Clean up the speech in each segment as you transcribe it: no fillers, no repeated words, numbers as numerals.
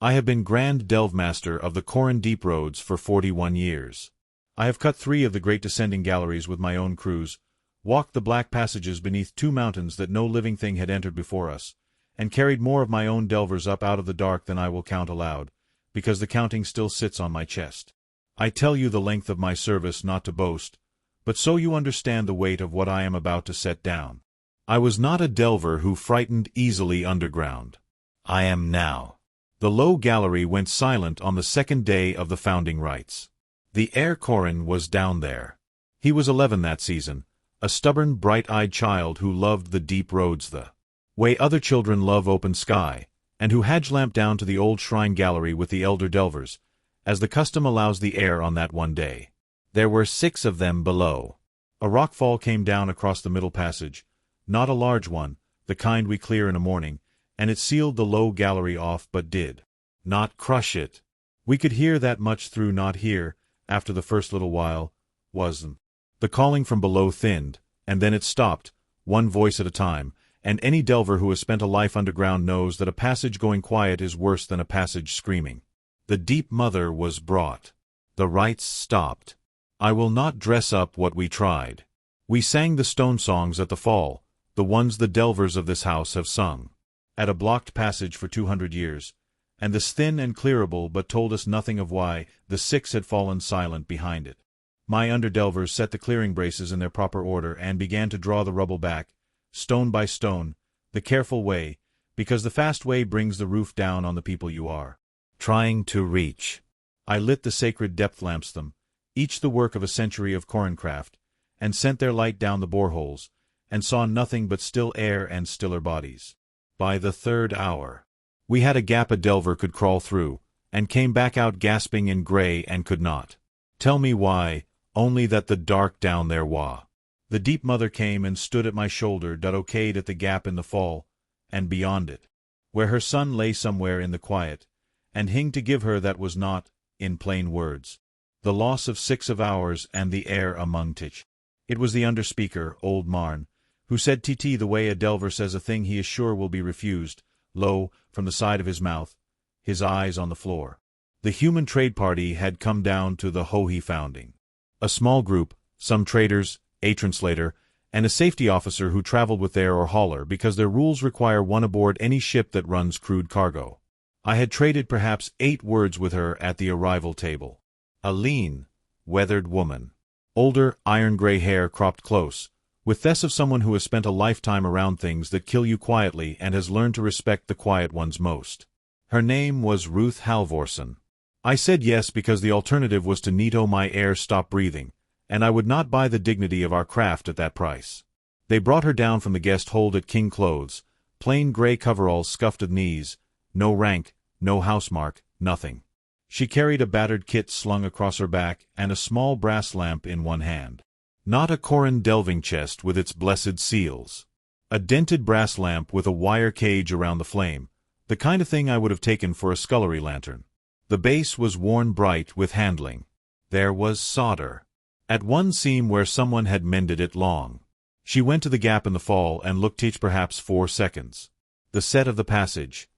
I have been Grand Delve Master of the Corin Deep Roads for 41 years. I have cut 3 of the great descending galleries with my own crews, walked the black passages beneath 2 mountains that no living thing had entered before us, and carried more of my own delvers up out of the dark than I will count aloud, because the counting still sits on my chest. I tell you the length of my service not to boast, but so you understand the weight of what I am about to set down. I was not a delver who frightened easily underground. I am now. The low gallery went silent on the 2nd day of the founding rites. The Heir Corin was down there. He was 11 that season, a stubborn, bright-eyed child who loved the deep roads the way other children love open sky, and who hadge-lamped down to the old shrine gallery with the elder delvers, as the custom allows the heir on that one day. There were 6 of them below. A rockfall came down across the middle passage, not a large one, the kind we clear in a morning, and it sealed the low gallery off but did not crush it. We could hear that much through not hear, after the first little while, wasn't. The calling from below thinned, and then it stopped, one voice at a time, and any delver who has spent a life underground knows that a passage going quiet is worse than a passage screaming. The deep mother was brought. The rites stopped. I will not dress up what we tried. We sang the stone songs at the fall, the ones the delvers of this house have sung, at a blocked passage for 200 years, and this thin and clearable but told us nothing of why the 6 had fallen silent behind it. My underdelvers set the clearing braces in their proper order and began to draw the rubble back, stone by stone, the careful way, because the fast way brings the roof down on the people you are trying to reach. I lit the sacred depth lamps them, each the work of a century of Corincraft, and sent their light down the boreholes, and saw nothing but still air and stiller bodies. By the 3rd hour, we had a gap a delver could crawl through, and came back out gasping in gray and could not tell me why, only that the dark down there wa. The deep mother came and stood at my shoulder okayed at the gap in the fall, and beyond it, where her son lay somewhere in the quiet, and hing to give her that was not, in plain words, the loss of 6 of ours and the heir among tich. It was the under-speaker, old Marn, who said TT the way a delver says a thing he is sure will be refused, low, from the side of his mouth, his eyes on the floor. The human trade party had come down to the Hohi founding. A small group, some traders, a translator, and a safety officer who traveled with their or hauler because their rules require one aboard any ship that runs crude cargo. I had traded perhaps 8 words with her at the arrival table. A lean, weathered woman. Older, iron-gray hair cropped close, with this of someone who has spent a lifetime around things that kill you quietly and has learned to respect the quiet ones most. Her name was Ruth Halvorson. I said yes because the alternative was to neato my air stop breathing, and I would not buy the dignity of our craft at that price. They brought her down from the guest hold at King Clothes, plain gray coveralls scuffed at knees, no rank, no housemark, nothing. She carried a battered kit slung across her back and a small brass lamp in one hand. Not a Corin delving chest with its blessed seals. A dented brass lamp with a wire cage around the flame, the kind of thing I would have taken for a scullery lantern. The base was worn bright with handling. There was solder at one seam where someone had mended it long. She went to the gap in the fall and looked each perhaps 4 seconds. The set of the passage,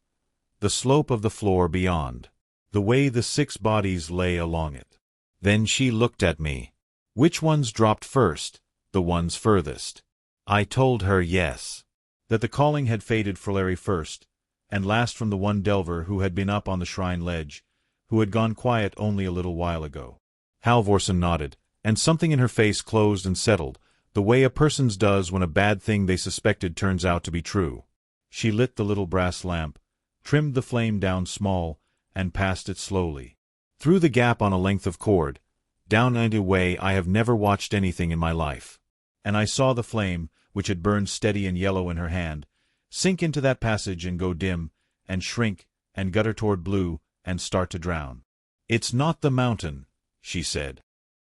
the slope of the floor beyond, the way the 6 bodies lay along it. Then she looked at me. Which ones dropped first? The ones furthest. I told her yes. That the calling had faded for Larry first, and last from the one delver who had been up on the shrine ledge, who had gone quiet only a little while ago. Halvorson nodded, and something in her face closed and settled, the way a person's does when a bad thing they suspected turns out to be true. She lit the little brass lamp, trimmed the flame down small, and passed it slowly through the gap on a length of cord, down in a way I have never watched anything in my life. And I saw the flame, which had burned steady and yellow in her hand, sink into that passage and go dim, and shrink, and gutter toward blue, and start to drown. It's not the mountain, she said.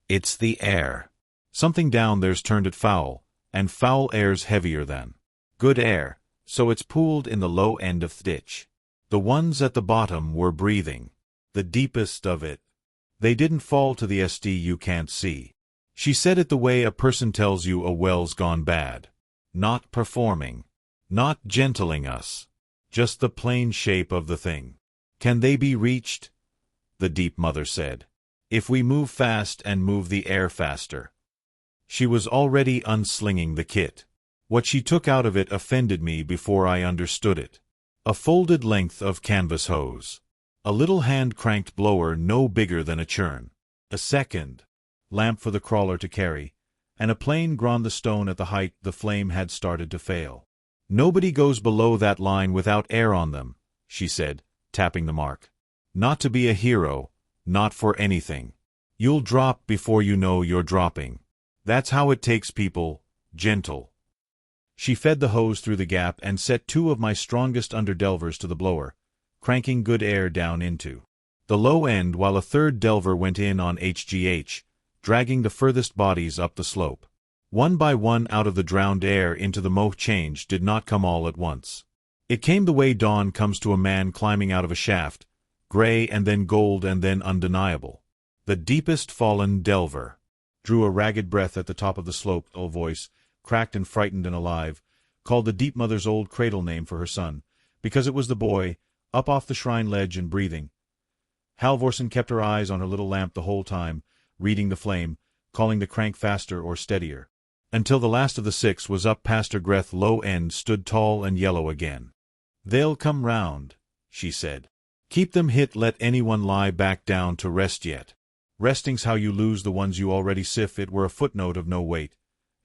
It's the air. Something down there's turned it foul, and foul air's heavier than good air, so it's pooled in the low end of the ditch. The ones at the bottom were breathing, the deepest of it. They didn't fall to the SD you can't see. She said it the way a person tells you a well's gone bad. Not performing. Not gentling us. Just the plain shape of the thing. Can they be reached? The Deep Mother said. If we move fast and move the air faster. She was already unslinging the kit. What she took out of it offended me before I understood it. A folded length of canvas hose. A little hand-cranked blower no bigger than a churn. A second lamp for the crawler to carry, and a plain ground the stone at the height the flame had started to fail. Nobody goes below that line without air on them, she said, tapping the mark. Not to be a hero, not for anything. You'll drop before you know you're dropping. That's how it takes people, gentle. She fed the hose through the gap and set 2 of my strongest underdelvers to the blower, cranking good air down into the low end while a third delver went in on HGH, dragging the furthest bodies up the slope. One by one out of the drowned air into the mow change did not come all at once. It came the way dawn comes to a man climbing out of a shaft, gray and then gold and then undeniable. The deepest fallen delver drew a ragged breath at the top of the slope. A voice, cracked and frightened and alive, called the Deep Mother's old cradle name for her son, because it was the boy, up off the shrine ledge and breathing. Halvorsen kept her eyes on her little lamp the whole time, reading the flame, calling the crank faster or steadier, until the last of the 6 was up past her Greth low end stood tall and yellow again. They'll come round, she said. Keep them hit, let anyone lie back down to rest yet. Resting's how you lose the ones you already sif it were a footnote of no weight,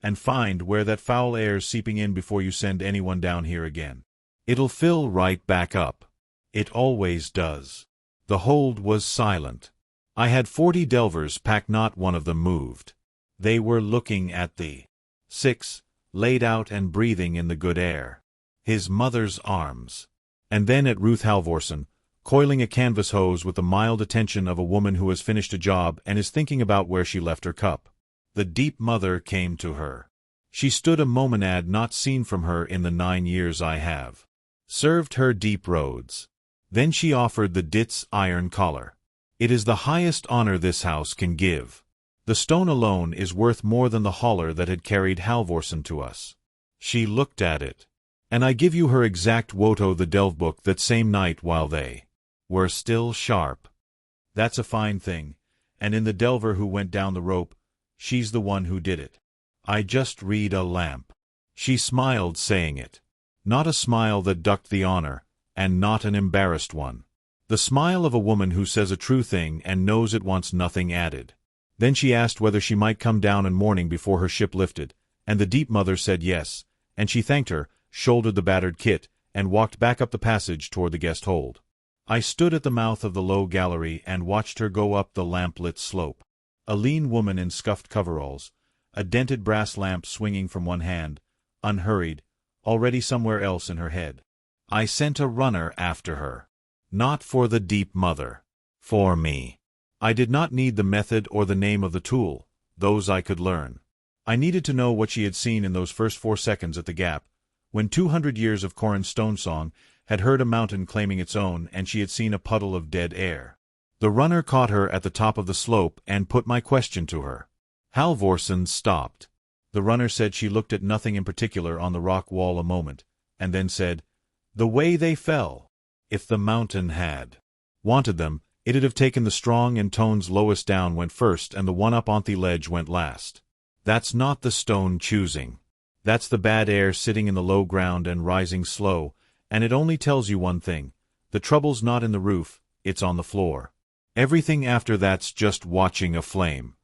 and find where that foul air's seeping in before you send anyone down here again. It'll fill right back up. It always does. The hold was silent. I had 40 delvers packed, not one of them moved. They were looking at the 6, laid out and breathing in the good air. His mother's arms. And then at Ruth Halvorsen, coiling a canvas hose with the mild attention of a woman who has finished a job and is thinking about where she left her cup. The Deep Mother came to her. She stood a momentad not seen from her in the 9 years I have served her deep roads. Then she offered the Dit's iron collar. It is the highest honor this house can give. The stone alone is worth more than the hauler that had carried Halvorsen to us. She looked at it. And I give you her exact woto the delve book that same night while they were still sharp. That's a fine thing, and in the delver who went down the rope, she's the one who did it. I just read a lamp. She smiled saying it. Not a smile that ducked the honor, and not an embarrassed one. The smile of a woman who says a true thing and knows it wants nothing added. Then she asked whether she might come down in mourning before her ship lifted, and the Deep Mother said yes, and she thanked her, shouldered the battered kit, and walked back up the passage toward the guest hold. I stood at the mouth of the low gallery and watched her go up the lamp-lit slope. A lean woman in scuffed coveralls, a dented brass lamp swinging from one hand, unhurried, already somewhere else in her head. I sent a runner after her. Not for the Deep Mother. For me. I did not need the method or the name of the tool. Those I could learn. I needed to know what she had seen in those first 4 seconds at the gap, when 200 years of Corin stone song had heard a mountain claiming its own and she had seen a puddle of dead air. The runner caught her at the top of the slope and put my question to her. Halvorsen stopped. The runner said she looked at nothing in particular on the rock wall a moment, and then said, "The way they fell. If the mountain had wanted them, it'd have taken the strong and tones lowest down went first and the one up on the ledge went last. That's not the stone choosing. That's the bad air sitting in the low ground and rising slow, and it only tells you one thing. The trouble's not in the roof, it's on the floor. Everything after that's just watching a flame."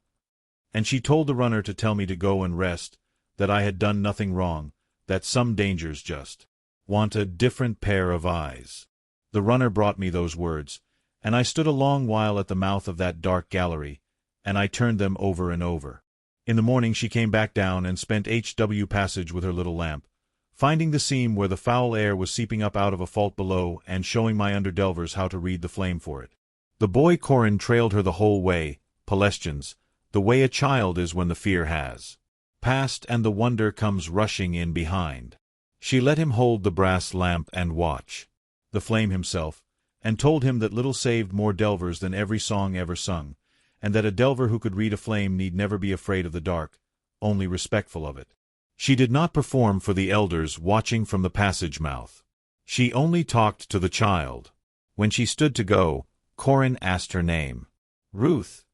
And she told the runner to tell me to go and rest, that I had done nothing wrong, that some dangers just want a different pair of eyes. The runner brought me those words, and I stood a long while at the mouth of that dark gallery, and I turned them over and over. In the morning she came back down and spent HW passage with her little lamp, finding the seam where the foul air was seeping up out of a fault below and showing my underdelvers how to read the flame for it. The boy Corin trailed her the whole way, Palestians, the way a child is when the fear has passed and the wonder comes rushing in behind. She let him hold the brass lamp and watch the flame himself, and told him that little saved more delvers than every song ever sung, and that a delver who could read a flame need never be afraid of the dark, only respectful of it. She did not perform for the elders watching from the passage mouth. She only talked to the child. When she stood to go, Corin asked her name. "Ruth,"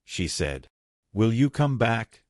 she said. "Will you come back?"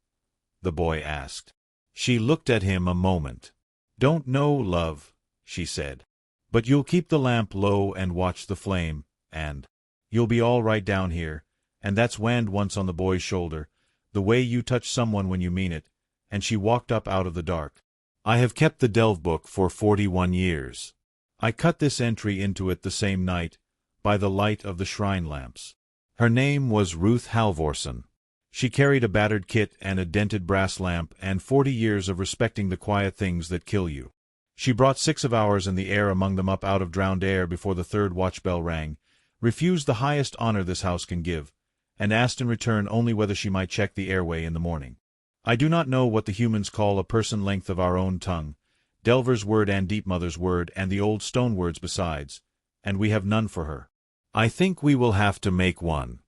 the boy asked. She looked at him a moment. "Don't know, love," she said. "But you'll keep the lamp low and watch the flame, and you'll be all right down here," and that's wand once on the boy's shoulder, the way you touch someone when you mean it, and she walked up out of the dark. I have kept the Delve book for 41 years. I cut this entry into it the same night, by the light of the shrine lamps. Her name was Ruth Halvorson. She carried a battered kit and a dented brass lamp and 40 years of respecting the quiet things that kill you. She brought 6 of ours in the air among them up out of drowned air before the 3rd watch bell rang, refused the highest honor this house can give, and asked in return only whether she might check the airway in the morning. I do not know what the humans call a person length of our own tongue, Delver's word and Deep Mother's word and the old stone words besides, and we have none for her. I think we will have to make one.